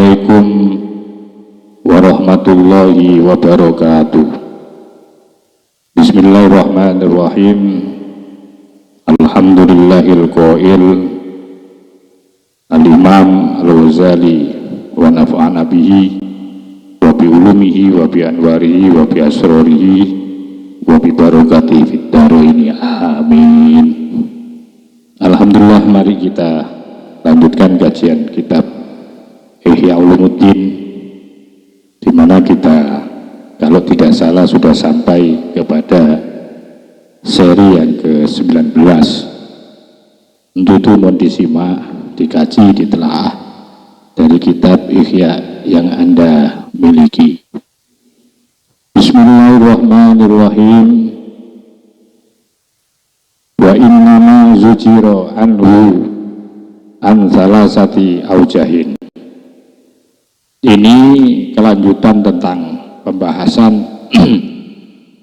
Assalamualaikum warahmatullahi wabarakatuh. Bismillahirrahmanirrahim. Alhamdulillahil qail Al-Imam Al-Ghazali wa nafa'ana bihi wa bi ulumihi wa bi anwarihi wa bi asrarihi wa bi barakatihi fid dharaini amin. Alhamdulillah, mari kita lanjutkan kajian kitab Ihya Ulumuddin, di mana kita kalau tidak salah sudah sampai kepada seri yang ke-19. Untuk itu mohon disimak, dikaji, ditelaah dari kitab Ihya yang Anda miliki. Bismillahirrahmanirrahim. Wa innama zujira anhu an salasati aujahin. Ini kelanjutan tentang pembahasan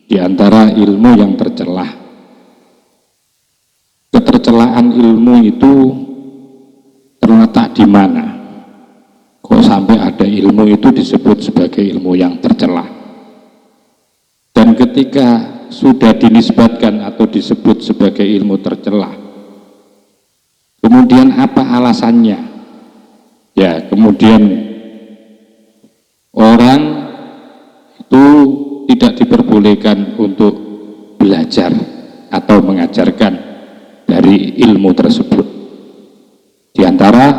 di antara ilmu yang tercelah. Ketercelaan ilmu itu terletak di mana? Kok sampai ada ilmu itu disebut sebagai ilmu yang tercelah? Dan ketika sudah dinisbatkan atau disebut sebagai ilmu tercelah, kemudian apa alasannya? Ya, kemudian orang itu tidak diperbolehkan untuk belajar atau mengajarkan dari ilmu tersebut. Di antara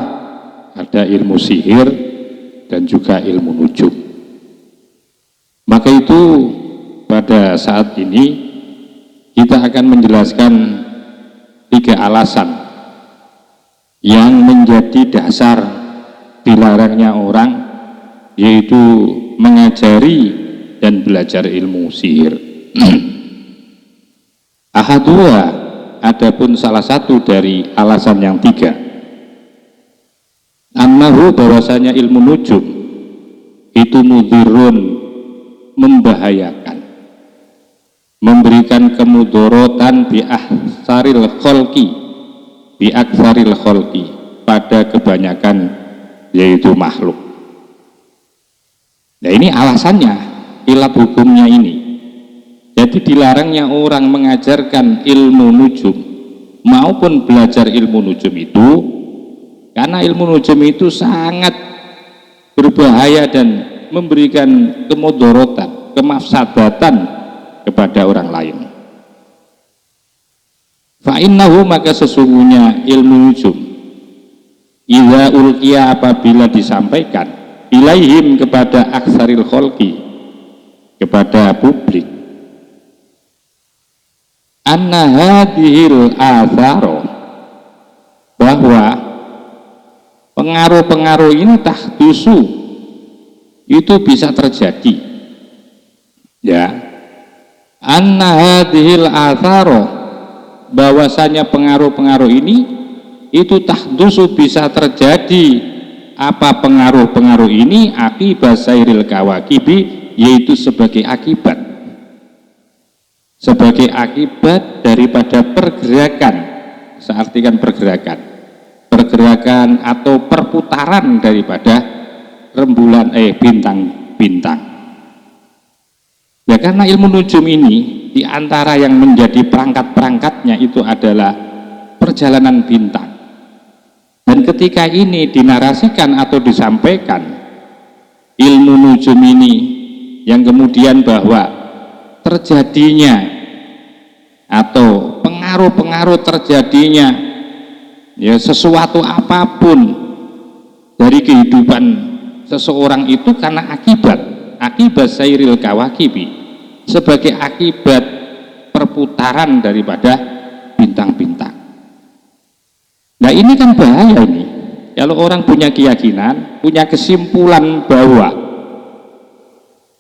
ada ilmu sihir dan juga ilmu nujum. Maka itu pada saat ini kita akan menjelaskan 3 alasan yang menjadi dasar dilarangnya orang, yaitu mengajari dan belajar ilmu sihir. Ahadua, adapun salah satu dari alasan yang 3, annahu, bahwasanya ilmu nujum itu mudhirun, membahayakan, memberikan kemudorotan biaksaril kholqi, pada kebanyakan yaitu makhluk. Nah, ini alasannya, ilat hukumnya ini. Jadi dilarangnya orang mengajarkan ilmu nujum maupun belajar ilmu nujum itu karena ilmu nujum itu sangat berbahaya dan memberikan kemudorotan, kemafsadatan kepada orang lain. Fa'innahu, maka sesungguhnya ilmu nujum idza ulqiya, apabila disampaikan ilaihim, kepada aksaril kholqi, kepada publik, anna hadhil atharo, bahwa pengaruh-pengaruh ini tahdusu, itu bisa terjadi, ya, anna hadhil atharo, bahwasanya pengaruh-pengaruh ini itu tahdusu, bisa terjadi. Apa pengaruh-pengaruh ini? Akibat sairil kawakibi, yaitu sebagai akibat daripada pergerakan. Saya artikan pergerakan atau perputaran daripada rembulan bintang-bintang. Ya, karena ilmu nujum ini diantara yang menjadi perangkat-perangkatnya itu adalah perjalanan bintang. Dan ketika ini dinarasikan atau disampaikan ilmu nujum ini, yang kemudian bahwa terjadinya atau pengaruh-pengaruh terjadinya, ya, sesuatu apapun dari kehidupan seseorang itu karena akibat sairil kawakibi, sebagai akibat perputaran daripada bintang-bintang. Nah, ini kan bahaya ini. Kalau orang punya keyakinan, punya kesimpulan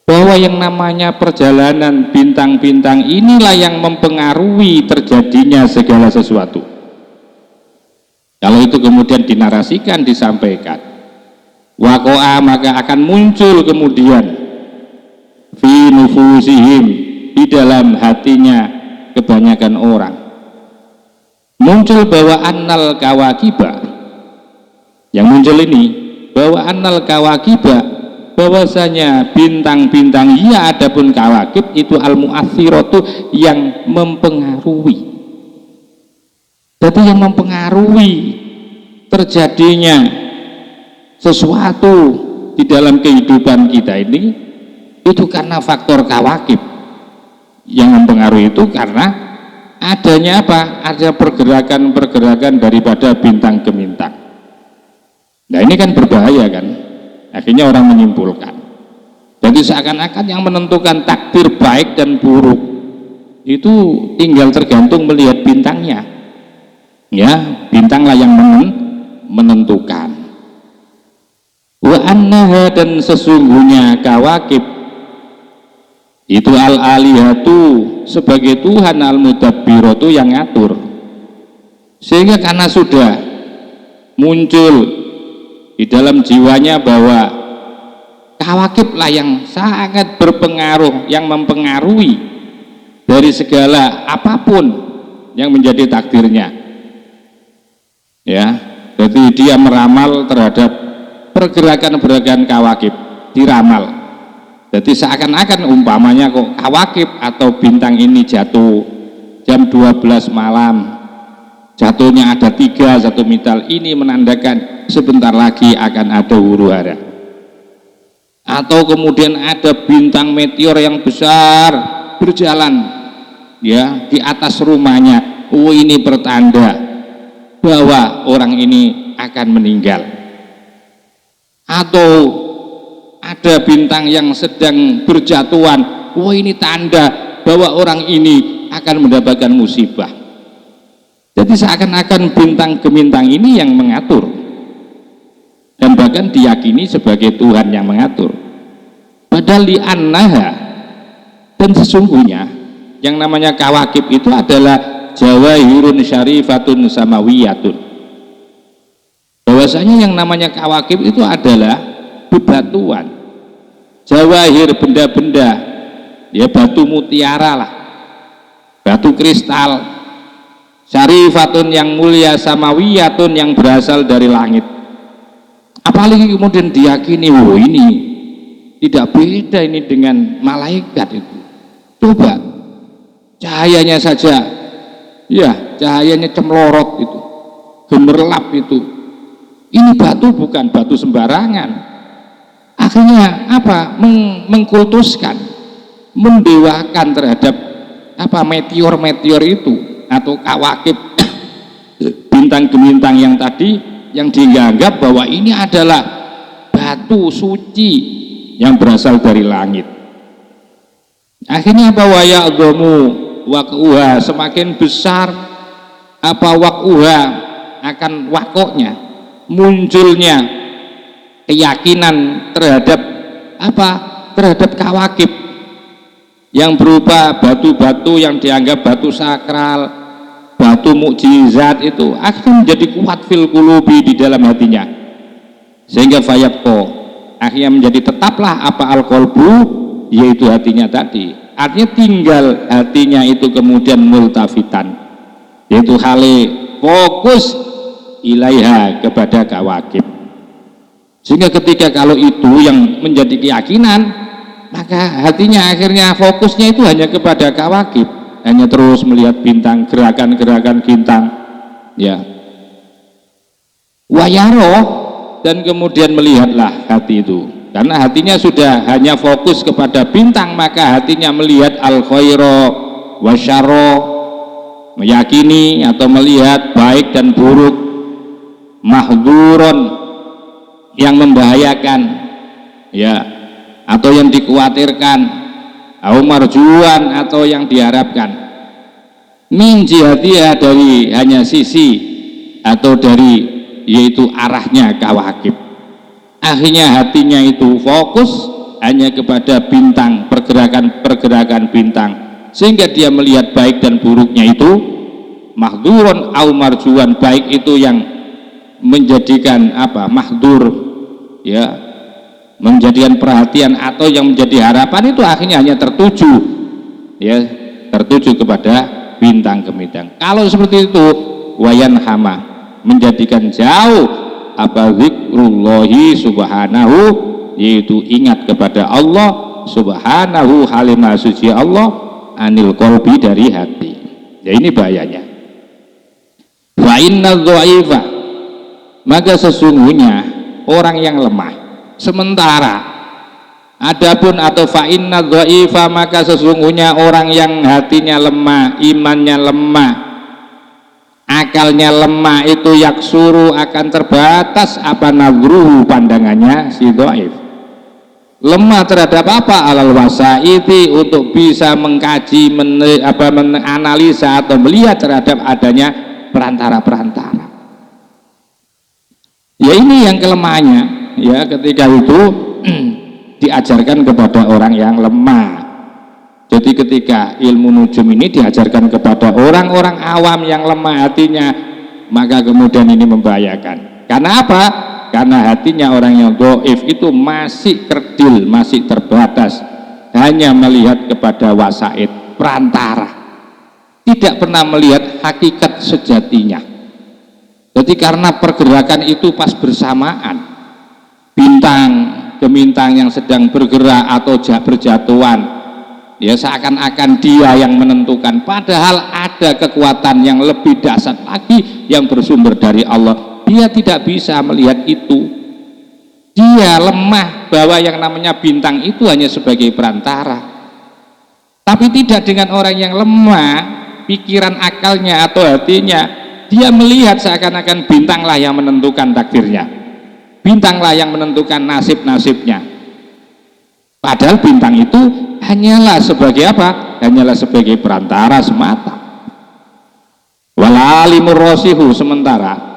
bahwa yang namanya perjalanan bintang-bintang inilah yang mempengaruhi terjadinya segala sesuatu. Kalau itu kemudian dinarasikan, disampaikan, waqa'a, maka akan muncul kemudian fi nufusihim, di dalam hatinya kebanyakan orang, muncul bahwa annal kawakiba, yang muncul ini bahwa annal kawakiba, bahwasanya bintang-bintang, ya adapun kawakib itu al muathiratu yang mempengaruhi. Jadi yang mempengaruhi terjadinya sesuatu di dalam kehidupan kita ini itu karena faktor kawakib. Yang mempengaruhi itu karena adanya apa? Ada pergerakan-pergerakan daripada bintang ke bintang. Nah ini kan berbahaya kan? Akhirnya orang menyimpulkan. Jadi seakan-akan yang menentukan takdir baik dan buruk itu tinggal tergantung melihat bintangnya. Ya, bintanglah yang menentukan. Wa annaha, dan sesungguhnya kawakib itu al-alihatu sebagai Tuhan, al-mudabbiratu yang ngatur. Sehingga karena sudah muncul di dalam jiwanya bahwa kawakiblah yang sangat berpengaruh, yang mempengaruhi dari segala apapun yang menjadi takdirnya. Ya, jadi dia meramal terhadap pergerakan-pergerakan kawakib, diramal. Jadi seakan-akan umpamanya kok kawakib atau bintang ini jatuh jam 12 malam, jatuhnya ada 3 satu misal, ini menandakan sebentar lagi akan ada huru hara. Atau kemudian ada bintang meteor yang besar berjalan ya di atas rumahnya, oh ini pertanda bahwa orang ini akan meninggal. Atau ada bintang yang sedang berjatuhan, wah ini tanda bahwa orang ini akan mendapatkan musibah. Jadi seakan-akan bintang gemintang ini yang mengatur dan bahkan diyakini sebagai Tuhan yang mengatur. Padahal li'annaha, dan sesungguhnya yang namanya kawakib itu adalah jawahirun syarifatun samawiyatun. Bahwasanya yang namanya kawakib itu adalah bebatuan, jawahir, benda-benda, ya batu mutiara lah, batu kristal, syarifatun yang mulia, samawiyatun yang berasal dari langit. Apalagi kemudian diyakini, oh ini tidak beda ini dengan malaikat itu. Coba cahayanya saja, ya cahayanya cemlorot itu, gemerlap itu. Ini batu bukan batu sembarangan. Akhirnya apa? Mengkultuskan, mendewakan terhadap apa meteor-meteor itu atau kawakib bintang gemintang yang tadi, yang dianggap bahwa ini adalah batu suci yang berasal dari langit. Akhirnya apa? Wa ya'dhamu waq'uha, semakin besar apa waq'uha akan wakoknya, munculnya keyakinan terhadap apa? Terhadap kawakib yang berupa batu-batu yang dianggap batu sakral, batu mukjizat, itu akhirnya menjadi kuat fil qulubi di dalam hatinya, sehingga fayabqa, akhirnya menjadi tetaplah apa al-qalbu, yaitu hatinya tadi. Artinya tinggal hatinya itu kemudian multafitan, yaitu hale fokus ilaiha, kepada kawakib. Sehingga ketika kalau itu yang menjadi keyakinan, maka hatinya akhirnya fokusnya itu hanya kepada kawakib, hanya terus melihat bintang, gerakan-gerakan bintang, ya. Wayaro, dan kemudian melihatlah hati itu, karena hatinya sudah hanya fokus kepada bintang, maka hatinya melihat al khaira wasyarro, meyakini atau melihat baik dan buruk, mahduron yang membahayakan, ya, atau yang dikhawatirkan, au marjuan atau yang diharapkan, min jihatiha, dari hanya sisi atau dari yaitu arahnya kawakib. Akhirnya hatinya itu fokus hanya kepada bintang, pergerakan-pergerakan bintang, sehingga dia melihat baik dan buruknya itu mahduron au marjuan, baik itu yang menjadikan apa? Mahdur, ya, menjadikan perhatian, atau yang menjadi harapan, itu akhirnya hanya tertuju, ya, tertuju kepada bintang ke bintang. Kalau seperti itu wayan hama, menjadikan jauh apa zikrullahi subhanahu, yaitu ingat kepada Allah subhanahu, halimah suci Allah, anil qalbi, dari hati. Ya ini bahayanya. Fa inna dha'ifa, maka sesungguhnya orang yang lemah. Sementara adapun atau fa inna dha'ifa, maka sesungguhnya orang yang hatinya lemah, imannya lemah, akalnya lemah, itu yaksuru, akan terbatas apa nadruhu, pandangannya si dhaif. Lemah terhadap apa? Alal wasaiti, untuk bisa mengkaji, menganalisa atau melihat terhadap adanya perantara-perantara. Ya ini yang kelemahannya, ya ketika itu diajarkan kepada orang yang lemah. Jadi ketika ilmu nujum ini diajarkan kepada orang-orang awam yang lemah hatinya, maka kemudian ini membahayakan. Karena apa? Karena hatinya orang yang dhaif itu masih kerdil, masih terbatas, hanya melihat kepada wasaid, perantara, tidak pernah melihat hakikat sejatinya. Jadi karena pergerakan itu pas bersamaan, bintang gemintang yang sedang bergerak atau berjatuhan, ya seakan-akan dia yang menentukan, padahal ada kekuatan yang lebih dahsyat lagi yang bersumber dari Allah. Dia tidak bisa melihat itu. Dia lemah bahwa yang namanya bintang itu hanya sebagai perantara. Tapi tidak dengan orang yang lemah, pikiran akalnya atau hatinya, dia melihat seakan-akan bintanglah yang menentukan takdirnya, bintanglah yang menentukan nasib-nasibnya. Padahal bintang itu hanyalah sebagai apa? Hanyalah sebagai perantara semata. Walalimur rasihu, sementara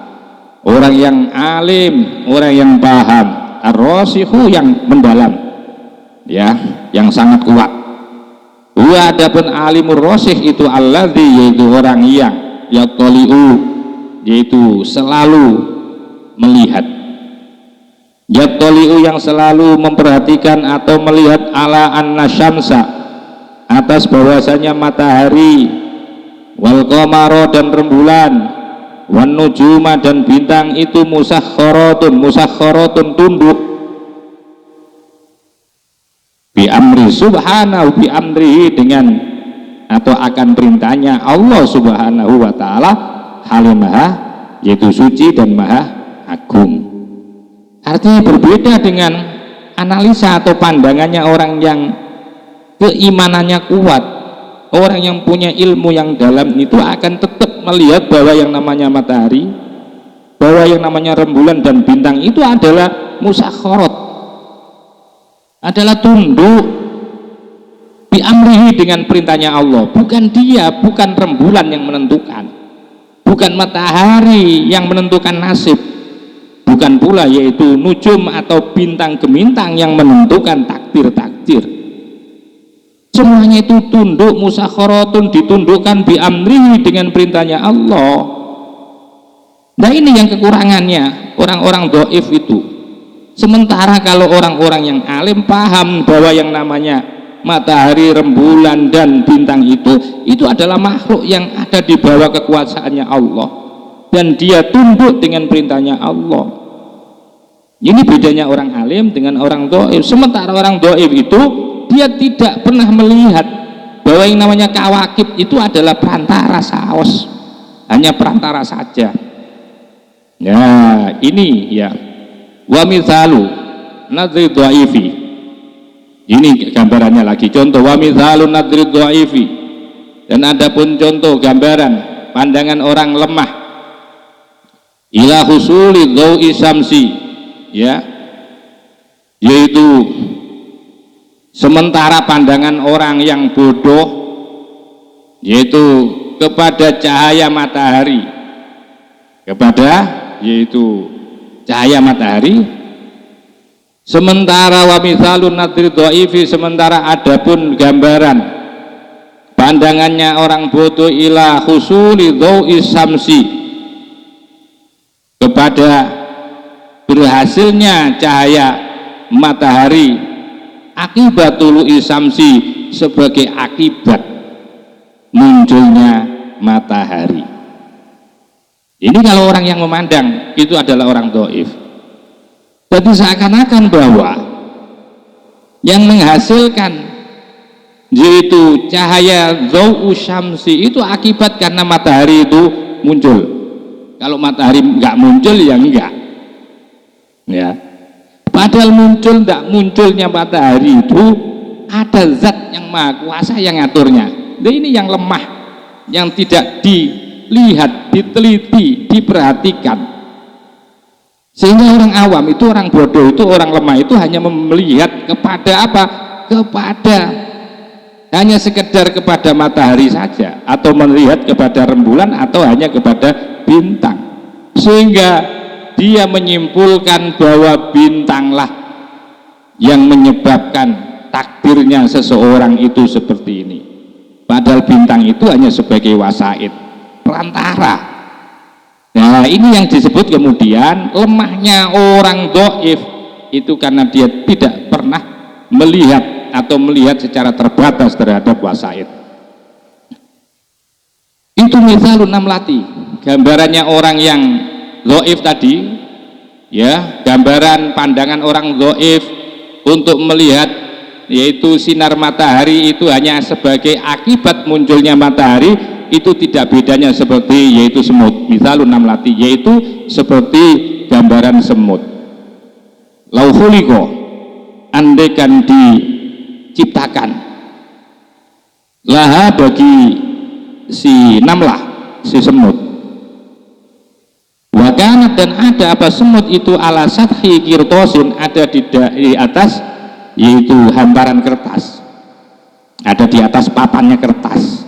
orang yang alim, orang yang paham, ar-rasihu, yang mendalam, ya, yang sangat kuat. Wa adapun alimur rasih itu alladzi, yaitu orang yang yaqtali'u, yaitu selalu melihat, yaqtali'u, yang selalu memperhatikan atau melihat, ala anna syamsa, atas bahwasanya matahari, wal qamara, dan rembulan, wan nujuma, dan bintang itu musakhkharatun tunduk, bi amri subhanahu, bi amrihi, dengan atau akan perintahnya Allah subhanahu wa ta'ala, halimaha, yaitu suci dan maha agung. Artinya berbeda dengan analisa atau pandangannya orang yang keimanannya kuat. Orang yang punya ilmu yang dalam itu akan tetap melihat bahwa yang namanya matahari, bahwa yang namanya rembulan dan bintang itu adalah musakhkharat, adalah tunduk, bi amrihi, dengan perintahnya Allah. Bukan dia, bukan rembulan yang menentukan, bukan matahari yang menentukan nasib, bukan pula yaitu nujum atau bintang gemintang yang menentukan takdir-takdir. Semuanya itu tunduk, musakhkharatun, ditundukkan, bi amrihi, dengan perintahnya Allah. Nah ini yang kekurangannya orang-orang dhaif itu. Sementara kalau orang-orang yang alim paham bahwa yang namanya matahari, rembulan, dan bintang itu adalah makhluk yang ada di bawah kekuasaannya Allah, dan dia tunduk dengan perintahnya Allah. Ini bedanya orang alim dengan orang dhaif. Sementara orang dhaif itu dia tidak pernah melihat bahwa yang namanya kawakib itu adalah perantara saos, hanya perantara saja. Nah ini ya, wa mithalu nadri dhaifi, ini gambarannya lagi, contoh wa mithalu nadri dhaifi, dan adapun contoh gambaran pandangan orang lemah, ila husuli dhaui syamsi, ya, yaitu sementara pandangan orang yang bodoh, yaitu kepada cahaya matahari, kepada yaitu cahaya matahari. Sementara wa mithalun nadri dhaifi, sementara adapun gambaran pandangannya orang bodoh, ila husuli dhaui syamsi, kepada berhasilnya cahaya matahari, akibatul isamsi, sebagai akibat munculnya matahari. Ini kalau orang yang memandang itu adalah orang dhaif. Jadi seakan-akan bahwa yang menghasilkan yaitu cahaya dhau syamsi itu akibat karena matahari itu muncul. Kalau matahari nggak muncul ya enggak. Ya. Padahal muncul enggak munculnya matahari itu ada zat yang maha kuasa yang ngaturnya. Nah, ini yang lemah, yang tidak dilihat, diteliti, diperhatikan. Sehingga orang awam itu, orang bodoh itu, orang lemah itu hanya melihat kepada apa? Kepada hanya sekedar kepada matahari saja, atau melihat kepada rembulan, atau hanya kepada bintang, sehingga dia menyimpulkan bahwa bintanglah yang menyebabkan takdirnya seseorang itu seperti ini. Padahal bintang itu hanya sebagai wasaid, perantara. Nah, ini yang disebut kemudian lemahnya orang dhaif itu karena dia tidak pernah melihat atau melihat secara terbatas terhadap wasaid. Itu misalun namlati, gambarannya orang yang dhaif tadi, ya, gambaran pandangan orang dhaif untuk melihat yaitu sinar matahari itu hanya sebagai akibat munculnya matahari, itu tidak bedanya seperti yaitu semut, misalun namlati, yaitu seperti gambaran semut. Lauhuliko, andaikan diciptakan laha bagi si namlah, si semut, wakanat dan ada apa semut itu ala sathi kirtosin, ada di atas yaitu hamparan kertas, ada di atas papannya kertas.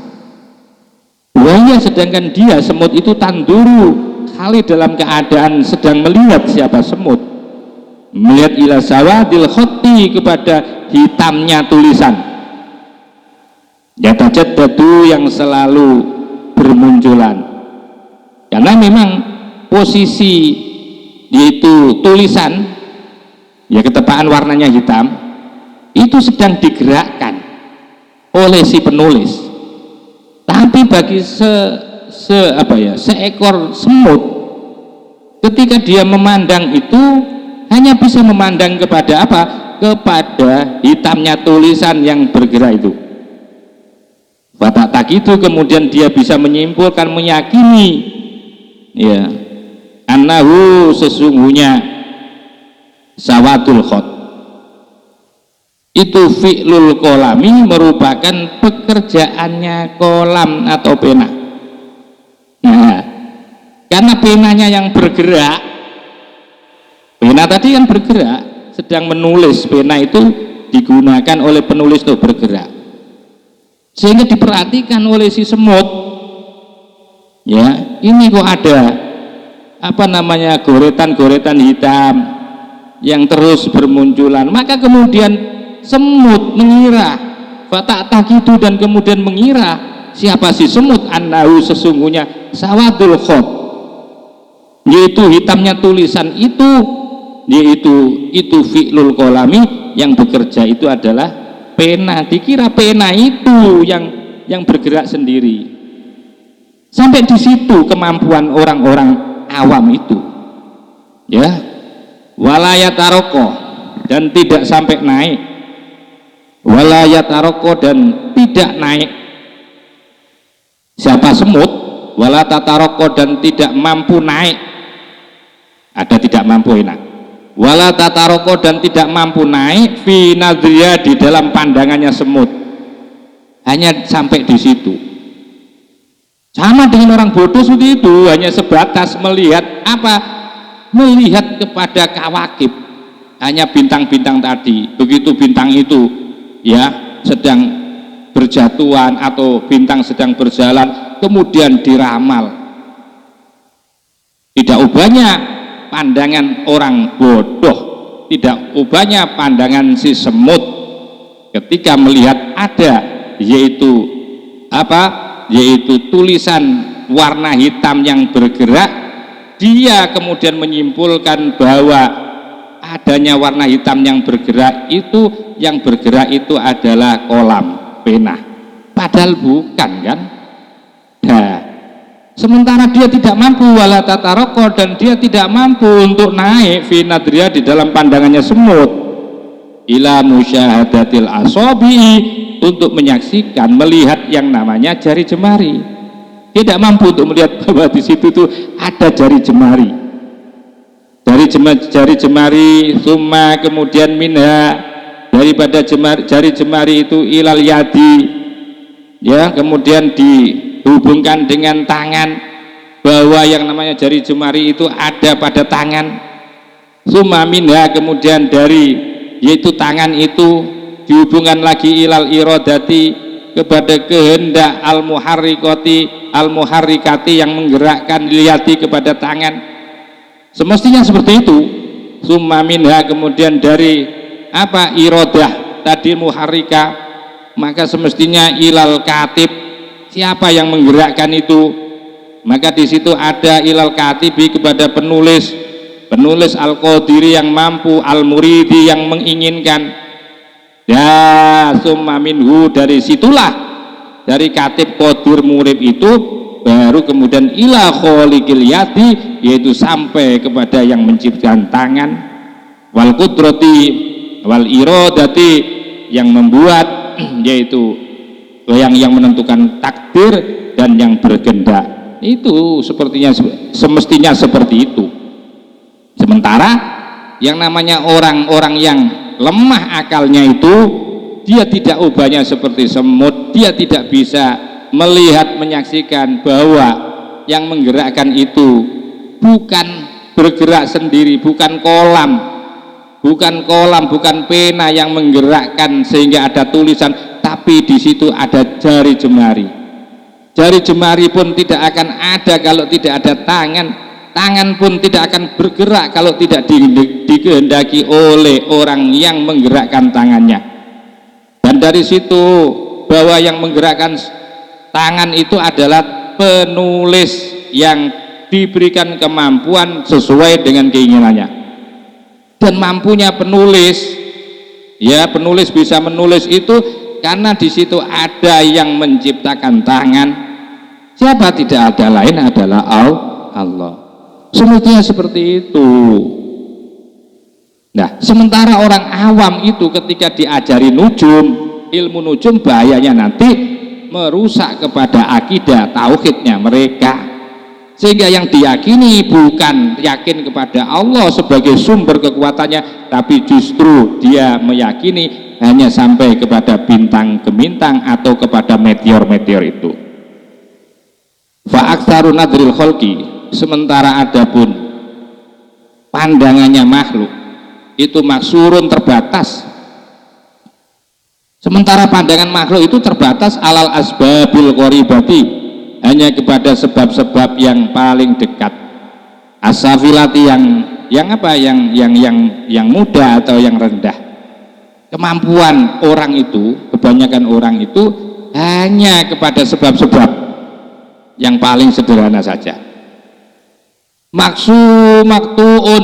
Wahya, sedangkan dia semut itu tanduru kali dalam keadaan sedang melihat siapa semut, melihat ila sawadil khoti, kepada hitamnya tulisan, yatajaddadu yang selalu bermunculan. Karena memang posisi yaitu tulisan, ya ketepaan warnanya hitam, itu sedang digerakkan oleh si penulis. Tapi bagi seekor semut, ketika dia memandang itu hanya bisa memandang kepada apa? Kepada hitamnya tulisan yang bergerak itu. Tak itu kemudian dia bisa menyimpulkan, meyakini, ya, annahu sesungguhnya sawadul khot itu fi'lul kolami, merupakan pekerjaannya kolam atau pena. Nah, karena penanya yang bergerak, pena tadi kan bergerak, sedang menulis, pena itu digunakan oleh penulis itu bergerak, sehingga diperhatikan oleh si semut, ya, ini kok ada apa namanya goretan-goretan hitam yang terus bermunculan. Maka kemudian semut mengira, tak itu, dan kemudian mengira siapa si semut, annahu sesungguhnya sawadul khot, yaitu hitamnya tulisan itu, yaitu fi'lul kolami, yang bekerja itu adalah pena. Dikira pena itu yang bergerak sendiri. Sampai di situ kemampuan orang-orang awam itu, ya. Walayataroko, dan tidak sampai naik, walayataroko, dan tidak naik siapa semut, walatataroko, dan tidak mampu naik, ada tidak mampu enak, walatataroko, dan tidak mampu naik fi nadriya, di dalam pandangannya semut, hanya sampai di situ. Sama dengan orang bodoh seperti itu, hanya sebatas melihat apa? Melihat kepada kawakib, hanya bintang-bintang tadi. Begitu bintang itu, ya, sedang berjatuhan atau bintang sedang berjalan, kemudian diramal. Tidak ubahnya pandangan orang bodoh, tidak ubahnya pandangan si semut ketika melihat ada yaitu apa? Yaitu tulisan warna hitam yang bergerak. Dia kemudian menyimpulkan bahwa adanya warna hitam yang bergerak itu adalah kolam pena, padahal bukan, kan? Nah, sementara dia tidak mampu wala tataroko, dan dia tidak mampu untuk naik fi nadriha di dalam pandangannya semut, ila musyahadatil asobi, untuk menyaksikan, melihat yang namanya jari jemari. Dia tidak mampu untuk melihat bahwa di situ tuh ada jari jemari, jari jemari, summa kemudian minha, daripada jari jemari itu ilal yadi, ya, kemudian dihubungkan dengan tangan, bahwa yang namanya jari jemari itu ada pada tangan. Summa minha, kemudian dari yaitu tangan itu dihubungkan lagi ilal irodati, kepada kehendak al muharrikati yang menggerakkan liyati kepada tangan. Semestinya seperti itu. Summa minha, kemudian dari apa, irodah tadi muharrika, maka semestinya ilal katib, siapa yang menggerakkan itu, maka di situ ada ilal katibi, kepada penulis al-qadiri yang mampu, al-muridi yang menginginkan. Ya, summa minhu, dari situlah, dari katib qadir murib itu, baru kemudian ila kholiqil yadi, yaitu sampai kepada yang menciptakan tangan, wal qudrati wal irodati, yang membuat, yaitu yang menentukan takdir dan yang berkehendak. Itu sepertinya semestinya seperti itu. Sementara yang namanya orang-orang yang lemah akalnya itu, dia tidak ubahnya seperti semut, dia tidak bisa melihat, menyaksikan bahwa yang menggerakkan itu bukan bergerak sendiri, bukan kolam, bukan pena yang menggerakkan sehingga ada tulisan, tapi di situ ada jari jemari. Jari jemari pun tidak akan ada kalau tidak ada tangan. Tangan pun tidak akan bergerak kalau tidak dikehendaki oleh orang yang menggerakkan tangannya. Dan dari situ bahwa yang menggerakkan tangan itu adalah penulis yang diberikan kemampuan sesuai dengan keinginannya. Dan mampunya penulis, ya, penulis bisa menulis itu karena di situ ada yang menciptakan tangan. Siapa? Tidak ada lain adalah Allah. Semestinya seperti itu. Nah, sementara orang awam itu ketika diajari nujum, ilmu nujum, bahayanya nanti merusak kepada akidah tauhidnya mereka, sehingga yang diyakini bukan yakin kepada Allah sebagai sumber kekuatannya, tapi justru dia meyakini hanya sampai kepada bintang gemintang atau kepada meteor-meteor itu. Fa aktsaru nadril khalqi, sementara adapun pandangannya makhluk itu maksurun, terbatas. Sementara pandangan makhluk itu terbatas alal asbabil qoribati, hanya kepada sebab-sebab yang paling dekat, asafilati, yang mudah atau yang rendah. Kemampuan orang itu, kebanyakan orang itu hanya kepada sebab-sebab yang paling sederhana saja. Maktuun,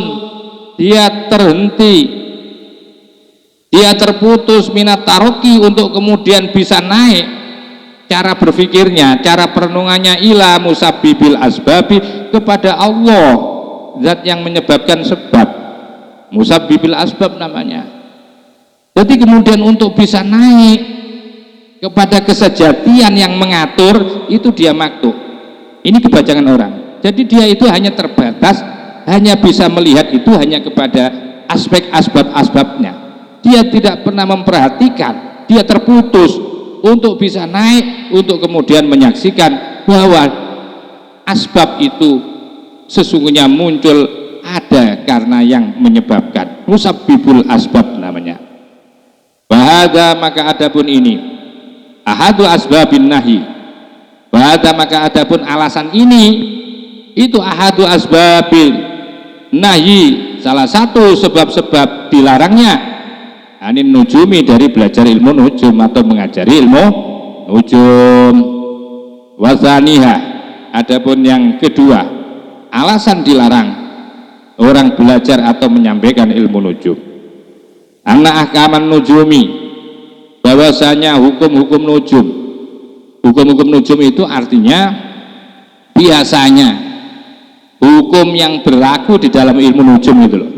dia terhenti, dia terputus minat taroki, untuk kemudian bisa naik cara berpikirnya, cara perenungannya ila musabbibil asbabi, kepada Allah, zat yang menyebabkan sebab, musabbibil asbab namanya. Jadi kemudian untuk bisa naik kepada kesejatian yang mengatur, itu dia maktu. Ini kebanyakan orang. Jadi dia itu hanya terbatas, hanya bisa melihat itu hanya kepada aspek asbab-asbabnya. Dia tidak pernah memperhatikan, dia terputus untuk bisa naik, untuk kemudian menyaksikan bahwa asbab itu sesungguhnya muncul ada karena yang menyebabkan, musabbibul asbab namanya. Bahada, maka adapun ini ahadu asbabin nahi, bahada, maka adapun alasan ini itu ahadu asbabil nahi, salah satu sebab-sebab dilarangnya anin nujumi, dari belajar ilmu nujum atau mengajari ilmu nujum. Wasaniha, adapun yang kedua alasan dilarang orang belajar atau menyampaikan ilmu nujum, anna ahkaman nujumi, bahwasanya hukum-hukum nujum itu artinya biasanya hukum yang berlaku di dalam ilmu nujum itu loh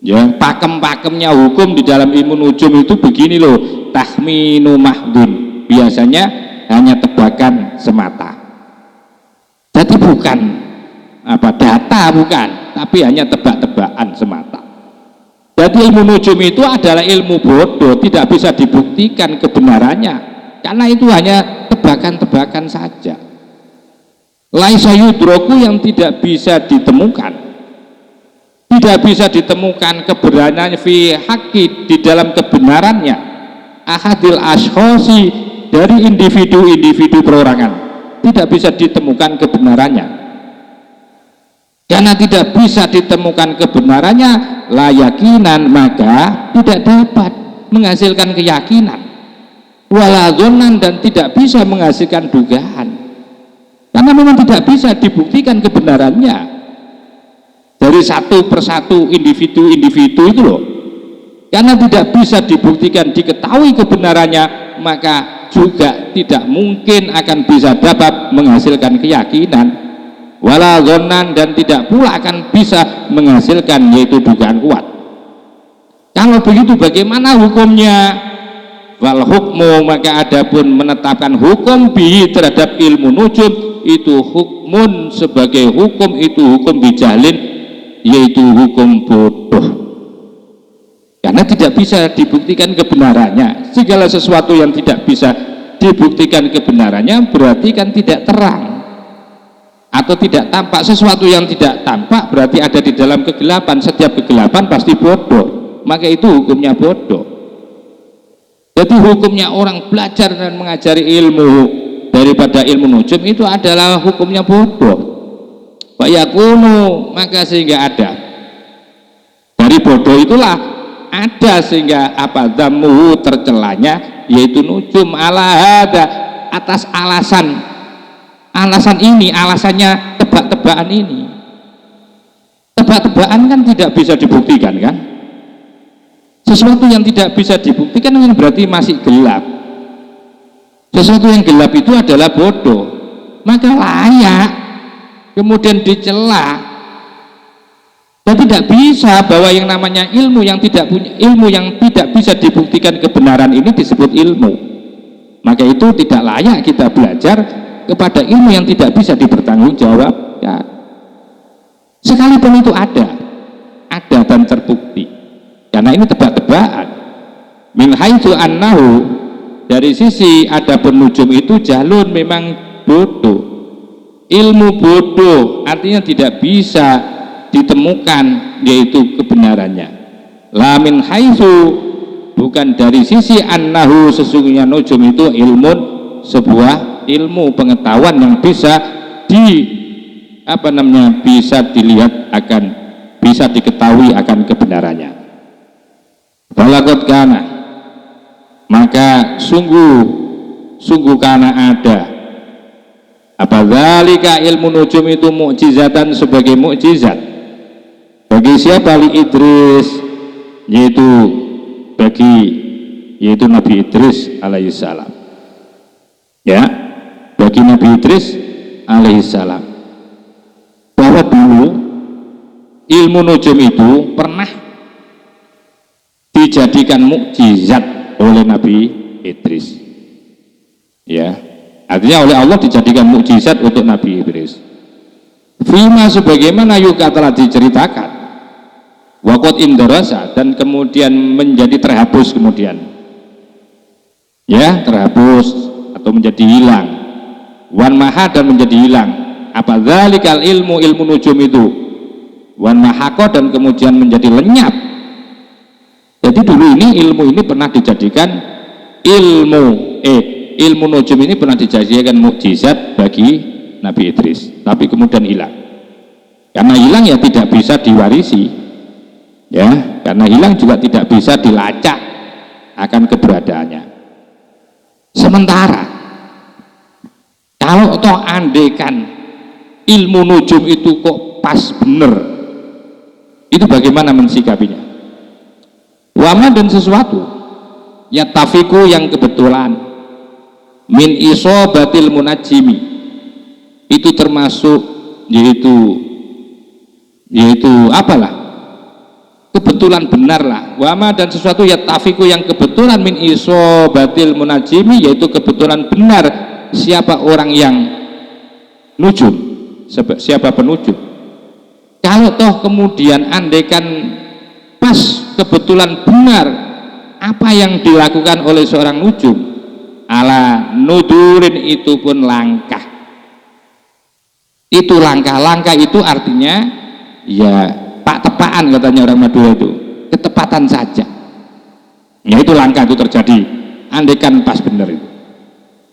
ya, pakem-pakemnya hukum di dalam ilmu nujum itu begini loh, tahminu mahdun, biasanya hanya tebakan semata, jadi bukan data, bukan, tapi hanya tebak-tebakan semata. Jadi ilmu nujum itu adalah ilmu bodoh, tidak bisa dibuktikan kebenarannya karena itu hanya tebakan-tebakan saja. Laisa yudroku, yang tidak bisa ditemukan, tidak bisa ditemukan kebenarannya fi haqqi, di dalam kebenarannya, ahadil ashkhosi, dari individu-individu perorangan, tidak bisa ditemukan kebenarannya. Karena tidak bisa ditemukan kebenarannya, layakinan, maka tidak dapat menghasilkan keyakinan, waladzonan, dan tidak bisa menghasilkan dugaan, karena memang tidak bisa dibuktikan kebenarannya dari satu persatu individu-individu itu loh. Karena tidak bisa dibuktikan, diketahui kebenarannya, maka juga tidak mungkin akan bisa dapat menghasilkan keyakinan, wala dhannan, dan tidak pula akan bisa menghasilkan yaitu dugaan kuat. Kalau begitu bagaimana hukumnya? Wal hukmu, maka adapun menetapkan hukum bihi terhadap ilmu nujum itu hukmun, sebagai hukum itu hukum bijahlin, yaitu hukum bodoh, karena tidak bisa dibuktikan kebenarannya. Segala sesuatu yang tidak bisa dibuktikan kebenarannya berarti kan tidak terang atau tidak tampak. Sesuatu yang tidak tampak berarti ada di dalam kegelapan. Setiap kegelapan pasti bodoh, maka itu hukumnya bodoh. Jadi hukumnya orang belajar dan mengajari ilmu daripada ilmu nujum itu adalah hukumnya bodoh. Fayakunu, maka sehingga ada dari bodoh itulah ada sehingga dhammuhu, tercelanya yaitu nujum, ala hada, atas alasan ini, alasannya tebak-tebakan ini. Tebak-tebakan kan tidak bisa dibuktikan kan, sesuatu yang tidak bisa dibuktikan kan berarti masih gelap. Sesuatu yang gelap itu adalah bodoh, maka layak kemudian dicela. Dan tidak bisa bahwa yang namanya ilmu yang tidak bisa dibuktikan kebenaran ini disebut ilmu, maka itu tidak layak kita belajar kepada ilmu yang tidak bisa dipertanggungjawabkan, sekalipun itu ada dan terbukti, karena ini tebak-tebakan. Min haitsu annahu, dari sisi ada penujum itu jalun, memang bodoh, ilmu bodoh, artinya tidak bisa ditemukan yaitu kebenarannya. La min haitsu, bukan dari sisi annahu, sesungguhnya nujum itu ilmun, sebuah ilmu pengetahuan yang bisa bisa dilihat, akan bisa diketahui akan kebenarannya. Balakot kana, maka sungguh kana ada dzalika ilmu nujum itu mukjizatan, sebagai mukjizat bagi siapa? Li Idris, yaitu Nabi Idris alaihissalam, ya, bagi Nabi Idris alaihissalam, bahwa dulu ilmu nujum itu pernah dijadikan mukjizat oleh Nabi Idris, ya, artinya oleh Allah dijadikan mukjizat untuk Nabi Idris. Fima, sebagaimana yuka telah diceritakan, wakot indarasa, dan kemudian menjadi terhapus, kemudian ya terhapus atau menjadi hilang, wan maha, dan menjadi hilang dzalikal ilmu nujum itu, wan mahako, dan kemudian menjadi lenyap. Jadi dulu ilmu ini pernah dijadikan ilmu nujum ini pernah dijadikan mukjizat bagi Nabi Idris, tapi kemudian hilang. Karena hilang ya tidak bisa diwarisi, ya, karena hilang juga tidak bisa dilacak akan keberadaannya. Sementara kalau toh andekan ilmu nujum itu kok pas bener, itu bagaimana mensikapinya? Wama, dan sesuatu ya tafiku, yang kebetulan min isobatil munajjimi, itu termasuk yaitu apalah, kebetulan benar lah. Wama dan sesuatu tafiku yang kebetulan min isobatil munajimi, yaitu kebetulan benar siapa orang yang nujum, siapa penujum. Kalau toh kemudian andaikan pas kebetulan benar apa yang dilakukan oleh seorang nujum, ala nudurin, itu pun langkah. Itu langkah itu artinya ya pak-tepaan, katanya orang Madura itu, ketepatan saja. Ya itu langkah itu terjadi andaikan pas benar itu.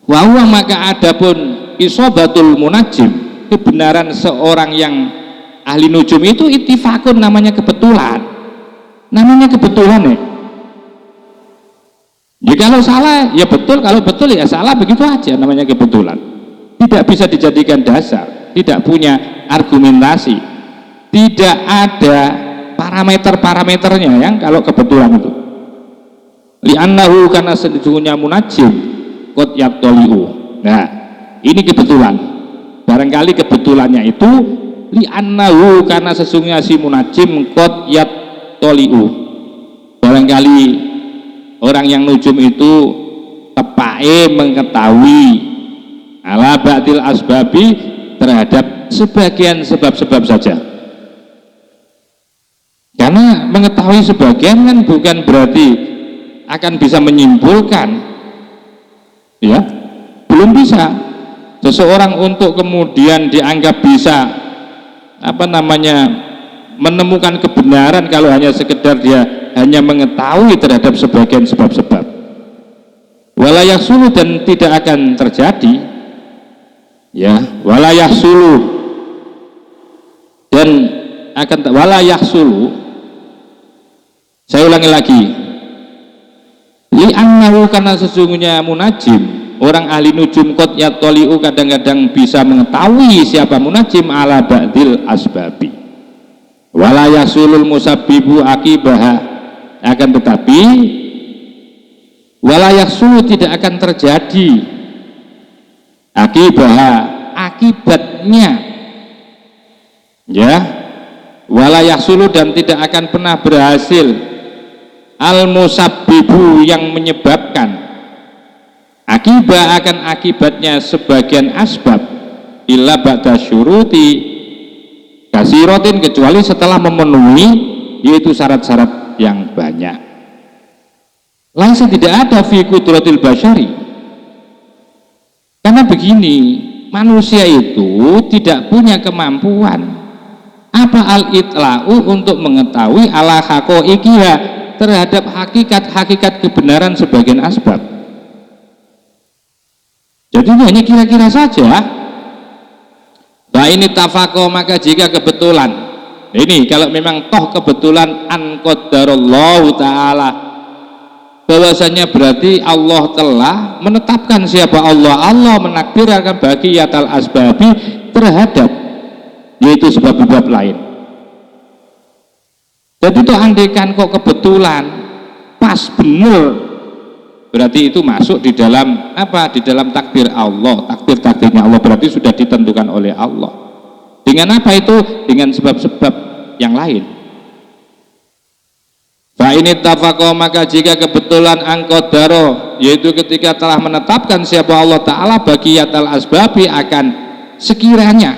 Wa huwa, maka adapun isobatul munajim, kebenaran seorang yang ahli nujum itu ittifaqun, namanya kebetulan. Namanya kebetulan ya. Ya kalau salah ya betul, kalau betul ya salah, begitu aja, namanya kebetulan. Tidak bisa dijadikan dasar, tidak punya argumentasi, tidak ada parameter-parameternya yang kalau kebetulan itu. Li'annahu, karena sesungguhnya munajim qad yattali'u. Nah, ini kebetulan. Barangkali kebetulannya itu li'annahu, karena sesungguhnya si munajim qad yattali'u. Barangkali orang yang nujum itu tepae mengetahui ala ba'dil asbabi, terhadap sebagian sebab-sebab saja. Karena mengetahui sebagian kan bukan berarti akan bisa menyimpulkan, ya, belum bisa. Seseorang untuk kemudian dianggap bisa menemukan kebenaran kalau hanya sekedar dia hanya mengetahui terhadap sebagian sebab-sebab. Wala yahsulu, dan tidak akan terjadi, ya, wala yahsulu, dan akan wala yahsulu. Saya ulangi lagi, li'annahu, karena sesungguhnya munajim, orang ahli nujum, qad yattali'u, kadang-kadang bisa mengetahui siapa munajim ala ba'dil asbabi. Wala yasulul musabbibu akibaha, akan tetapi wala yahsulu, tidak akan terjadi akibatnya, ya, wala yahsulu, dan tidak akan pernah berhasil al musabbibu, yang menyebabkan, akibat akan akibatnya sebagian asbab, illa ba'da syuruti kasirotin, kecuali setelah memenuhi yaitu syarat-syarat yang banyak. Langsung tidak ada fi qudratil basyari. Karena begini, manusia itu tidak punya kemampuan apa al-itla'u, untuk mengetahui ala haqaiqiha, terhadap hakikat-hakikat kebenaran sebagian asbab. Jadi hanya kira-kira saja. Nah ini tafaqo, maka jika kebetulan ini, kalau memang toh kebetulan an qadarallahu ta'ala, bahwasanya berarti Allah telah menetapkan siapa Allah menakdirkan bagi yatal asbabi, terhadap yaitu sebab-sebab lain. Jadi itu andaikan kok kebetulan pas bener, berarti itu masuk di dalam apa? Di dalam takdir Allah, takdirnya Allah, berarti sudah ditentukan oleh Allah. Dengan apa itu? Dengan sebab-sebab yang lain. Fa ini tafaqo, maka jika kebetulan angkodaro, yaitu ketika telah menetapkan siapa Allah Ta'ala bagi yatal asbabi, akan sekiranya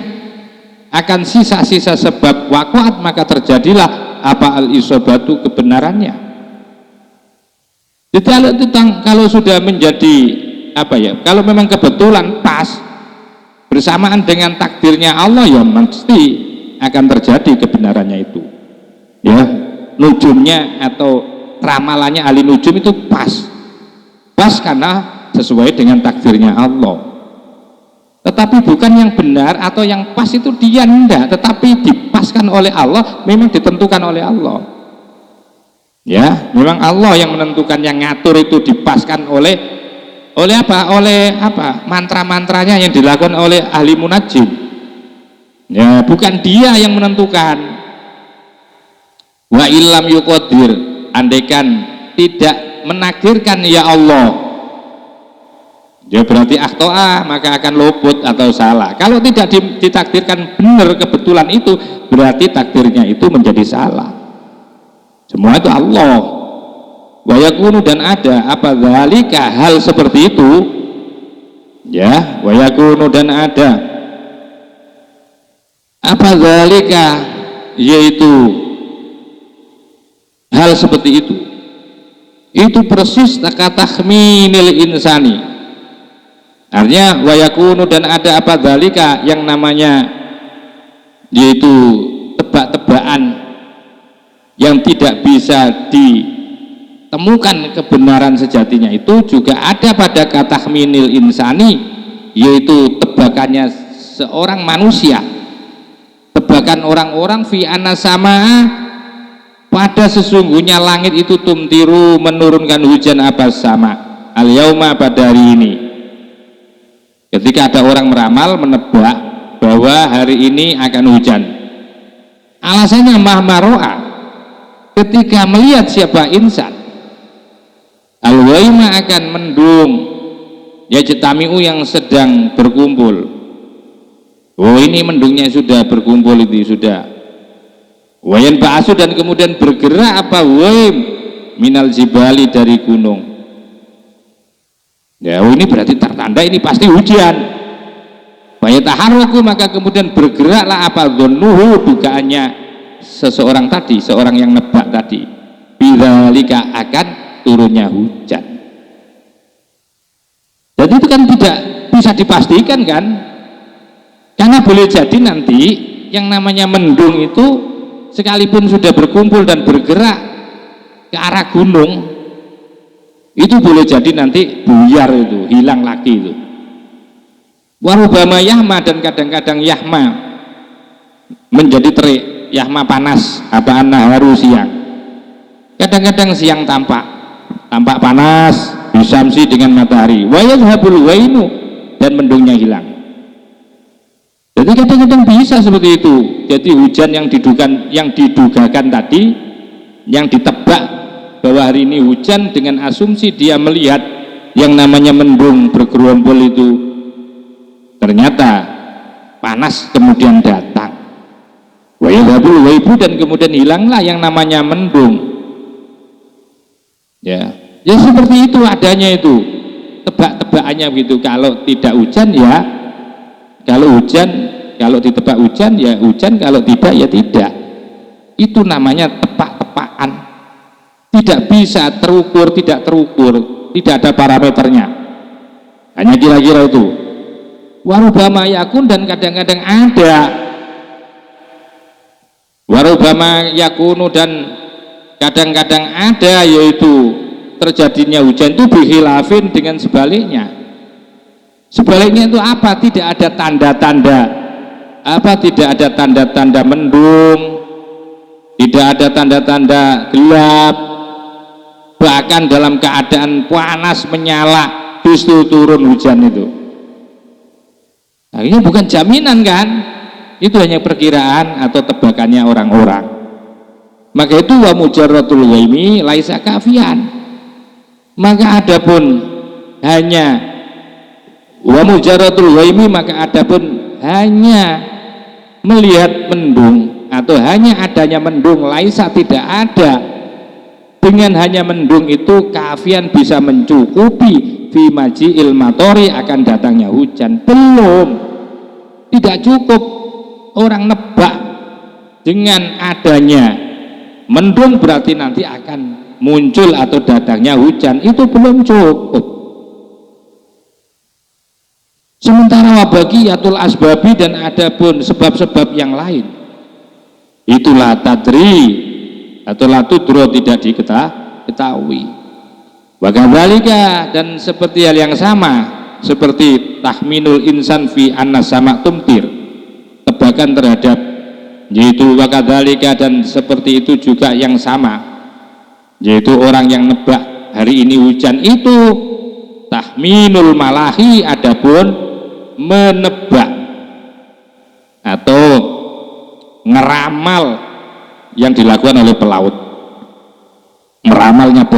akan sisa-sisa sebab waqa'at, maka terjadilah apa al-isobatu, kebenarannya. Jadi kalau sudah menjadi apa ya, kalau memang kebetulan pas bersamaan dengan takdirnya Allah, ya mesti akan terjadi kebenarannya itu, ya. Nujumnya atau ramalannya ahli nujum itu pas karena sesuai dengan takdirnya Allah. Tetapi bukan yang benar atau yang pas itu dia enggak, tetapi dipaskan oleh Allah, memang ditentukan oleh Allah. Ya, memang Allah yang menentukan, yang ngatur itu dipaskan oleh mantra-mantranya yang dilakukan oleh ahli munajim. Ya, bukan dia yang menentukan. Wa illam yuqadir, andaikan tidak menakdirkan ya Allah Ya berarti akhtoa, maka akan luput atau salah. Kalau tidak ditakdirkan benar kebetulan itu, berarti takdirnya itu menjadi salah. Semua itu Allah. Wa yakunu, dan ada apa dzalika, hal seperti itu. Ya, wa yakunu, dan ada apa dzalika, yaitu hal seperti itu. Itu persis takatakhminil insani. Artinya wa yakunu, dan ada apa dzalika, yang namanya yaitu tebak-tebakan yang tidak bisa ditemukan kebenaran sejatinya, itu juga ada pada katakhminil insani, yaitu tebakannya seorang manusia, tebakan orang-orang fi anna samaa, pada sesungguhnya langit itu tumtiru, menurunkan hujan apa sama al yauma, pada hari ini. Ketika ada orang meramal, menebak bahwa hari ini akan hujan, alasannya mahmaro'a, ketika melihat siapa insan, al-waima, akan mendung, ya jetamiu, yang sedang berkumpul. Oh, ini mendungnya sudah berkumpul, itu sudah. Wayan ba'asu, dan kemudian bergerak apa waim minal jibali, dari gunung. Ya, oh, ini berarti tertanda ini pasti hujan. Bayataharraku, maka kemudian bergeraklah apa dhannuhu, dugaannya seseorang tadi, seorang yang nebak tadi, bidzalika, akan turunnya hujan. Jadi itu kan tidak bisa dipastikan kan, karena boleh jadi nanti yang namanya mendung itu sekalipun sudah berkumpul dan bergerak ke arah gunung, itu boleh jadi nanti buyar, itu hilang lagi itu. Warubama yahma, dan kadang-kadang yahma menjadi terik, yahma panas, apa an-naharu, siang. Kadang-kadang siang tampak panas, bisamsi, dengan matahari. Wa yadhhabul wainu, dan mendungnya hilang. Jadi kadang-kadang bisa seperti itu. Jadi hujan yang didugakan tadi, yang ditebak bahwa hari ini hujan, dengan asumsi dia melihat yang namanya mendung bergerombol itu ternyata panas, kemudian datang. Wa yadhabul waibu, dan kemudian hilanglah yang namanya mendung. Ya seperti itu adanya, itu tebak-tebakannya begitu. Kalau tidak hujan ya kalau hujan, kalau ditebak hujan ya hujan, kalau tidak ya tidak. Itu namanya tebak-tebakan. Tidak bisa terukur, tidak ada parameternya, hanya kira-kira itu. Warubama yakun, dan kadang-kadang ada, warubama yakunu, dan kadang-kadang ada, yaitu terjadinya hujan itu bihilafin, dengan sebaliknya. Sebaliknya itu apa? Tidak ada tanda-tanda apa? Tidak ada tanda-tanda mendung, tidak ada tanda-tanda gelap, bahkan dalam keadaan panas menyala justru turun hujan itu. Nah, ini bukan jaminan kan, itu hanya perkiraan atau tebakannya orang-orang. Maka itu wa mujarratul ghaimi laisa kafian. Maka adapun hanya wa mujarratul ghaimi, maka adapun hanya melihat mendung atau hanya adanya mendung, laisa, tidak ada, dengan hanya mendung itu kafian, bisa mencukupi fi maji'il matori, akan datangnya hujan. Belum, tidak cukup orang nebak dengan adanya mendung berarti nanti akan muncul atau datangnya hujan, itu belum cukup. Sementara wabaqiyatul asbabi, dan adapun sebab-sebab yang lain, itulah tadri atau latudro, tidak diketahui. Wakadzalika, dan seperti hal yang sama seperti tahminul insan fi anna sama tumtir, tebakan terhadap, yaitu wakadzalika, dan seperti itu juga yang sama, yaitu orang yang nebak hari ini hujan, itu tahminul malahi, adapun menebak atau ngeramal yang dilakukan oleh pelaut. Meramalnya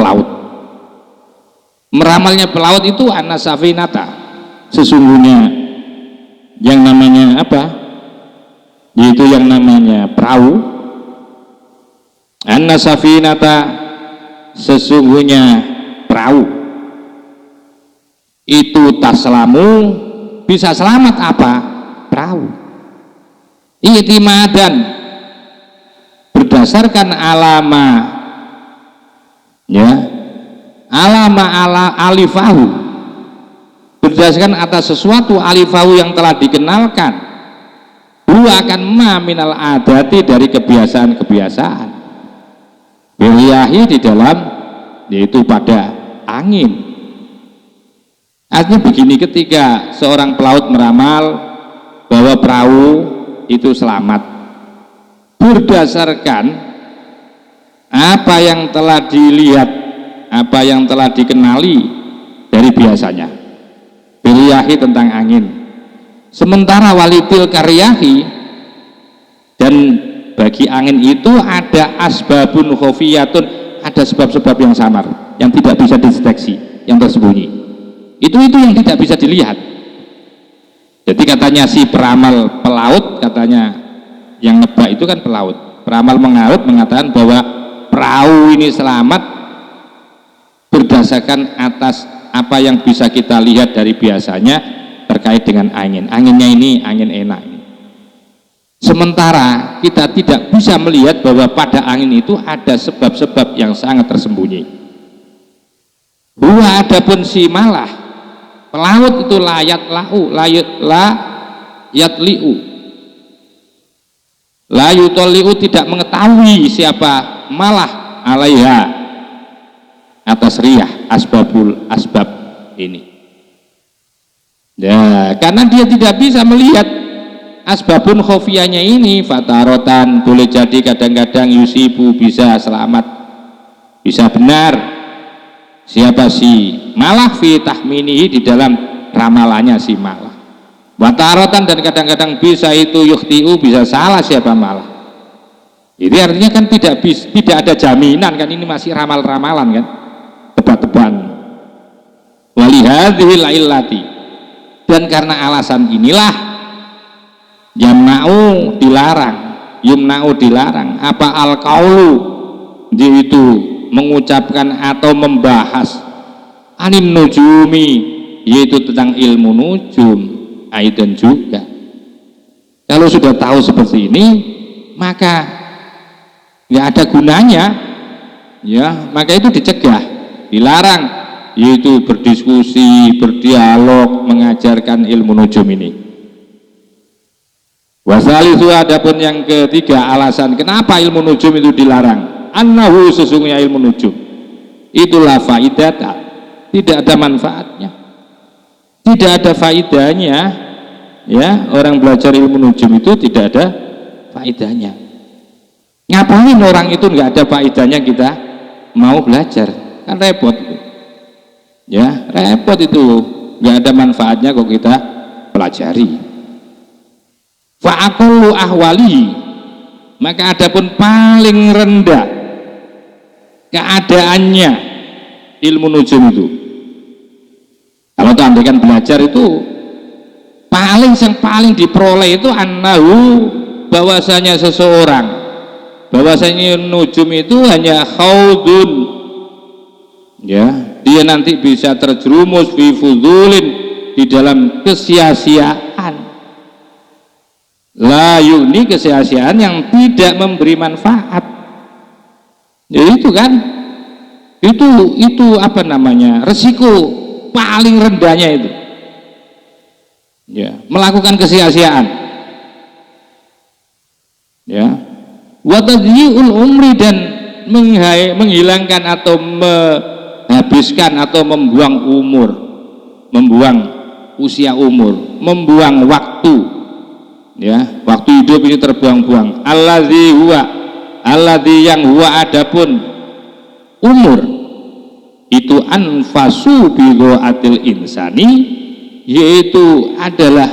pelaut itu anasafinata, sesungguhnya yang namanya apa? Yaitu yang namanya perahu. Anna safinata, sesungguhnya perahu itu taslamu, bisa selamat apa? Perahu. I'timadan, berdasarkan alama, ya, alama ala alifahu, berdasarkan atas sesuatu alifahu yang telah dikenalkan, huwa akan ma minal adati, dari kebiasaan-kebiasaan, beriyahi, di dalam, yaitu pada angin. Artinya begini, ketika seorang pelaut meramal bahwa perahu itu selamat berdasarkan apa yang telah dilihat, apa yang telah dikenali dari biasanya, beriyahi, tentang angin. Sementara walitil karyahi, dan bagi angin itu ada asbabun khofiyatun, ada sebab-sebab yang samar, yang tidak bisa dideteksi, yang tersembunyi. Itu yang tidak bisa dilihat. Jadi katanya si peramal pelaut, katanya yang nebak itu kan pelaut, peramal mengaut mengatakan bahwa perahu ini selamat berdasarkan atas apa yang bisa kita lihat dari biasanya terkait dengan angin. Anginnya ini angin enak. Sementara kita tidak bisa melihat bahwa pada angin itu ada sebab-sebab yang sangat tersembunyi. Huwa, adapun si malah pelaut itu layat lau, layat liu, layutoliu, tidak mengetahui siapa malah alaiha, atas riyah, asbab ini. Ya, karena dia tidak bisa melihat asbabun khofiyahnya ini. Fatarotan, boleh jadi kadang-kadang yusibu, bisa selamat, bisa benar. Siapa si malah fi tahminihi, di dalam ramalannya si malah. Watarotan, dan kadang-kadang bisa itu yukhti'u, bisa salah siapa malah. Itu artinya kan tidak ada jaminan kan, ini masih ramal-ramalan kan, tebak-tebakan. Walihadhil illati, dan karena alasan inilah yamna'u, dilarang, yumna'u, dilarang apa al-qaulu, itu mengucapkan atau membahas anin nujumi, yaitu tentang ilmu nujum. Aidan juga, kalau sudah tahu seperti ini maka nggak ada gunanya, ya, maka itu dicegah, dilarang, yaitu berdiskusi, berdialog, mengajarkan ilmu nujum ini. Wasalisu, adapun yang ketiga alasan kenapa ilmu nujum itu dilarang, annahu, sesungguhnya ilmu nujum itulah faidata, tidak ada manfaatnya, tidak ada faidahnya, ya, orang belajar ilmu nujum itu tidak ada faidahnya. Ngapain orang itu nggak ada faidahnya kita mau belajar, kan repot, ya, repot itu, nggak ada manfaatnya kok kita pelajari. Fa'aqallu ahwali, maka adapun paling rendah keadaannya ilmu nujum itu, kalau andaikan belajar itu yang paling diperoleh itu annahu, bahwasanya seseorang, bahwasanya nujum itu hanya khaudun, ya, dia nanti bisa terjerumus fi fudulin, di dalam kesia-siaan, la yuni, kesia-siaan yang tidak memberi manfaat. Jadi itu kan, itu apa namanya, resiko paling rendahnya itu, ya, melakukan kesia-siaan, ya. Wa tadyi'ul umri, dan menghilangkan atau menghabiskan atau membuang umur, membuang usia umur, membuang waktu, ya, waktu hidup ini terbuang-buang. Alladzi yang huwa, adapun umur itu anfasu bi dhaatil insani, yaitu adalah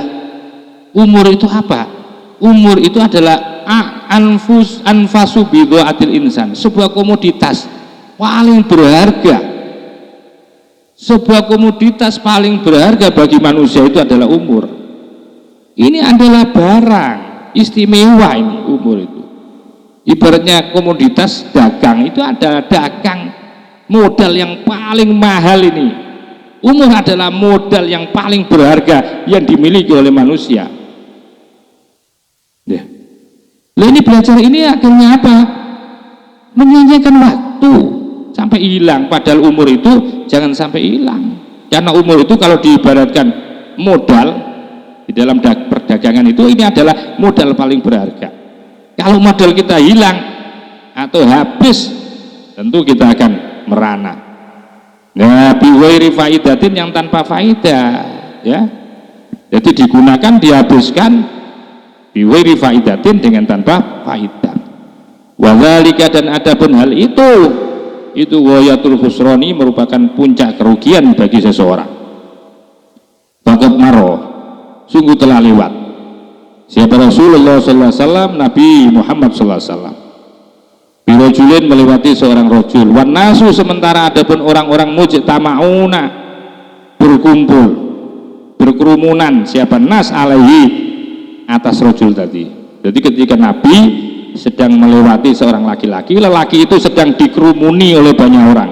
umur itu apa? Umur itu adalah anfasu bi dhaatil insan, sebuah komoditas paling berharga Sebuah komoditas paling berharga bagi manusia itu adalah umur. Ini adalah barang istimewa, ini umur itu. Ibaratnya komoditas dagang itu adalah dagang modal yang paling mahal ini. Umur adalah modal yang paling berharga yang dimiliki oleh manusia. Ya. Nah, ini belajar ini akhirnya apa? Menyia-nyiakan waktu sampai hilang, padahal umur itu jangan sampai hilang. Karena umur itu kalau diibaratkan modal di dalam perdagangan itu, ini adalah modal paling berharga. Kalau modal kita hilang atau habis, tentu kita akan merana. Nah, biwairi faidatin, yang tanpa faidah, ya. Jadi digunakan, dihabiskan biwairi faidatin, dengan tanpa faidah. Wadzalika, dan adapun hal itu ghayatul khusrani, merupakan puncak kerugian bagi seseorang. Faqad maro, sungguh telah lewat siapa Rasulullah sallallahu alaihi wasallam, Nabi Muhammad sallallahu alaihi wasallam, birojulin, melewati seorang rojul, wan nasu, sementara adapun orang-orang mujtama'una, berkumpul, berkerumunan, siapa nas alaihi, atas rojul tadi. Jadi ketika Nabi sedang melewati seorang laki-laki, lelaki itu sedang dikerumuni oleh banyak orang.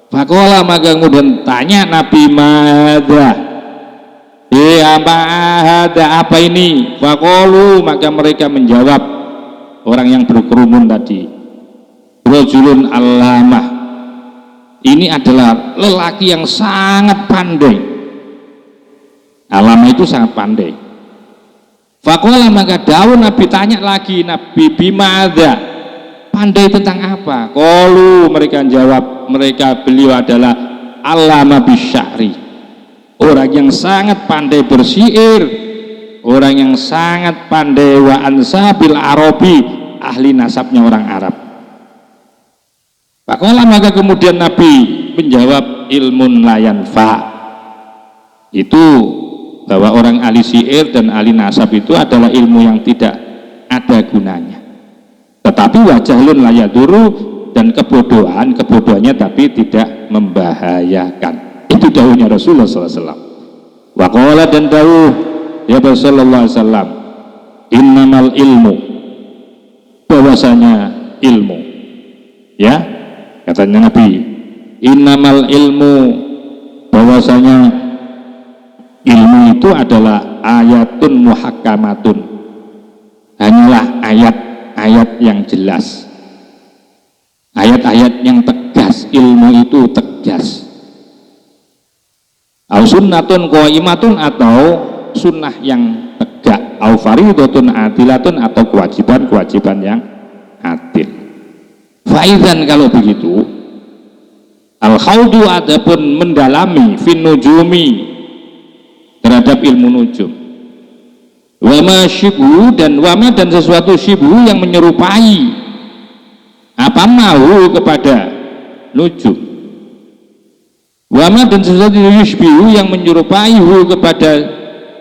Faqala, maka kemudian tanya Nabi, madza, apa ini? Faqalu, maka mereka menjawab, orang yang berkerumun tadi, rajulun allamah, ini adalah lelaki yang sangat pandai. Allamah itu sangat pandai. Faqala, maka dawuh Nabi, tanya lagi Nabi, bimadza, pandai tentang apa? Qalu, mereka jawab, beliau adalah allamah bisya'ri, orang yang sangat pandai bersyair, orang yang sangat pandai wa ansabil arabi, ahli nasabnya orang Arab. Faqala, maka kemudian Nabi menjawab, ilmun la yanfa, itu bahwa orang ahli syair dan ahli nasab itu adalah ilmu yang tidak ada gunanya, tetapi wajahlun la yaduru, dan kebodohannya tapi tidak membahayakan. Itu dawuhnya Rasulullah SAW. Wa qala, dan dawuh ya Rasulullah SAW, innamal ilmu, bahwasanya ilmu, ya katanya Nabi, innamal ilmu, bahwasanya ilmu itu adalah ayatun muhakkamatun, hanyalah ayat-ayat yang jelas, ayat-ayat yang tegas. Ilmu itu tegas. Au sunnatun qaimatun, atau sunnah yang tegak. Au faridatun adilatun, atau kewajiban-kewajiban yang adil. Faizan, kalau begitu, al khaudu, adapun mendalami, fin nujumi, terhadap ilmu nujum, wama syibhu, dan wama, dan sesuatu syibhu yang menyerupai, apa mau kepada nujum, wama, dan sesuatu yushbihu yang menyerupai kepada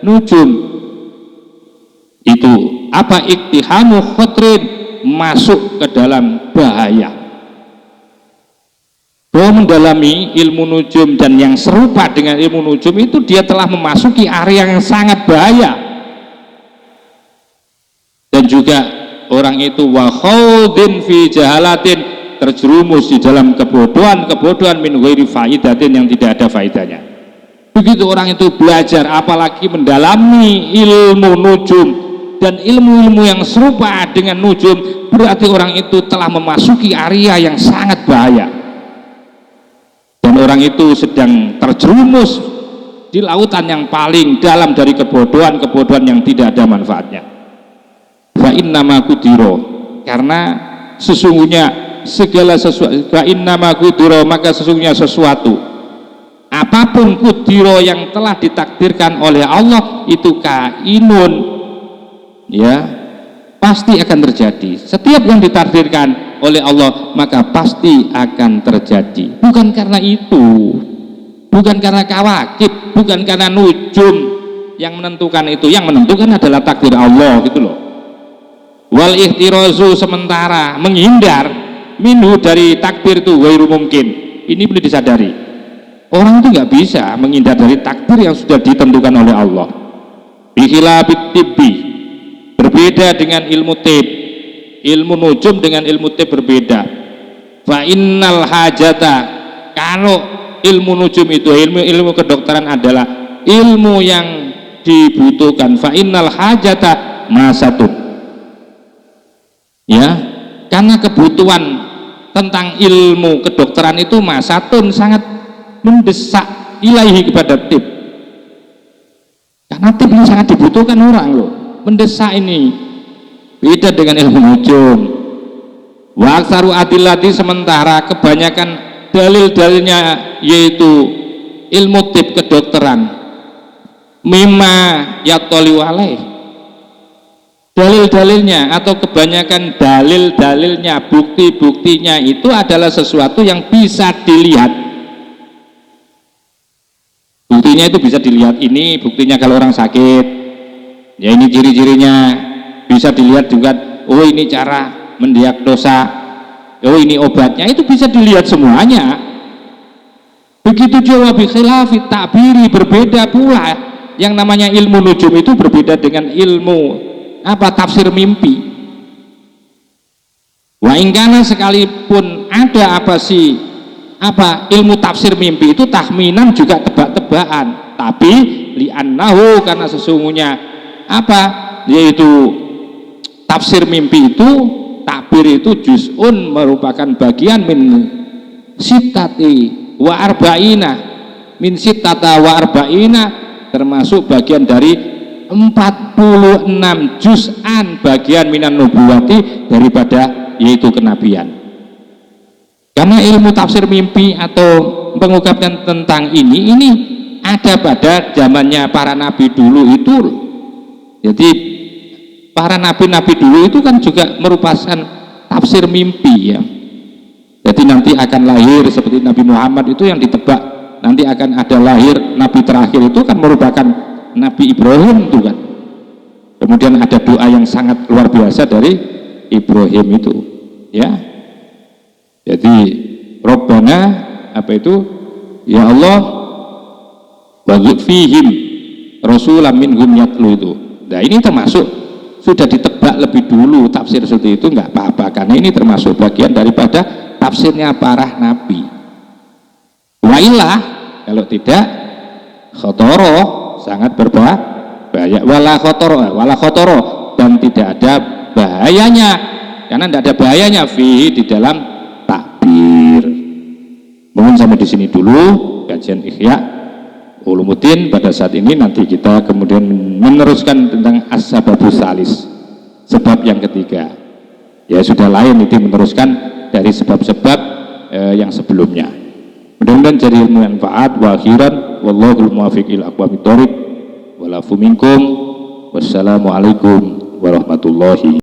nujum, itu apa? Iktihamu khotrin, masuk ke dalam bahaya. Bahwa mendalami ilmu nujum dan yang serupa dengan ilmu nujum itu, dia telah memasuki area yang sangat bahaya. Dan juga orang itu wa khawdin fi jahalatin, terjerumus di dalam kebodohan min ghairi faidatin, yang tidak ada faidahnya. Begitu orang itu belajar, apalagi mendalami ilmu nujum dan ilmu-ilmu yang serupa dengan nujum, berarti orang itu telah memasuki area yang sangat bahaya. Dan orang itu sedang terjerumus di lautan yang paling dalam dari kebodohan yang tidak ada manfaatnya. Fa innama qudira, karena sesungguhnya segala sesuatu, fa innama qudira, maka sesungguhnya sesuatu apapun qudira yang telah ditakdirkan oleh Allah itu kainun, ya, pasti akan terjadi. Setiap yang ditakdirkan oleh Allah maka pasti akan terjadi. Bukan karena itu, bukan karena kawakib, bukan karena nujum yang menentukan itu. Yang menentukan adalah takdir Allah, gitu loh. Wal ihtirazu, sementara menghindar minhu, dari takdir itu ghairu mungkin. Ini perlu disadari. Orang itu nggak bisa menghindar dari takdir yang sudah ditentukan oleh Allah. Bikhilafit tibbi, berbeda dengan ilmu tib. Ilmu nujum dengan ilmu tib berbeda. Fa innal hajata, kalau ilmu nujum itu, ilmu kedokteran adalah ilmu yang dibutuhkan. Fa innal hajata masatun, ya, karena kebutuhan tentang ilmu kedokteran itu masatun, sangat mendesak ilahi kepada tib, karena tib ini sangat dibutuhkan orang loh, mendesak ini. Beda dengan ilmu nujum. Wa aktsaru adillati, sementara kebanyakan dalil-dalilnya yaitu ilmu tib kedokteran, mimma yattali'u alaih, dalil-dalilnya atau kebanyakan dalil-dalilnya, bukti-buktinya itu adalah sesuatu yang bisa dilihat. Buktinya itu bisa dilihat, ini buktinya kalau orang sakit, ya ini ciri-cirinya, bisa dilihat juga, oh ini cara mendiagnosa, oh ini obatnya, itu bisa dilihat semuanya. Begitu juga bikhilafit ta'biri, berbeda pula yang namanya ilmu nujum itu berbeda dengan ilmu tafsir mimpi. Wa ingkana, sekalipun ada ilmu tafsir mimpi itu tahminan, juga tebak-tebakan, tapi li'annahu, karena sesungguhnya yaitu tafsir mimpi itu, takbir itu juz'un, merupakan bagian min sittati wa arba'ina, min sittata wa arba'ina, termasuk bagian dari 46 juz'an, bagian minan nubuwati, daripada yaitu kenabian. Karena ilmu tafsir mimpi atau mengungkapkan tentang ini ada pada zamannya para nabi dulu itu. Jadi para nabi-nabi dulu itu kan juga merupakan tafsir mimpi, ya. Jadi nanti akan lahir seperti Nabi Muhammad itu yang ditebak, nanti akan ada lahir nabi terakhir itu kan merupakan Nabi Ibrahim itu kan. Kemudian ada doa yang sangat luar biasa dari Ibrahim itu, ya. Jadi Rabbana ya Allah, wa'dzib fihim rasulam minhum yatlu itu. Nah ini termasuk sudah ditebak lebih dulu tafsir seperti itu, nggak apa-apa, karena ini termasuk bagian daripada tafsirnya para nabi. Wailah, kalau tidak khotoro, sangat berbahaya. Wala khotoro, dan tidak ada bahayanya, karena tidak ada bahayanya di dalam takbir. Mungkin sampai di sini dulu kajian Ihya Ulumuddin pada saat ini. Nanti kita kemudian meneruskan tentang as-sababus salis, sebab yang ketiga. Ya sudah lain itu meneruskan dari sebab-sebab yang sebelumnya. Mudah-mudahan jadi ilmu manfaat. Wa akhiran wallahul muwaffiq ila aqwamit thoriq. Walafu minkum. Wassalamualaikum warahmatullahi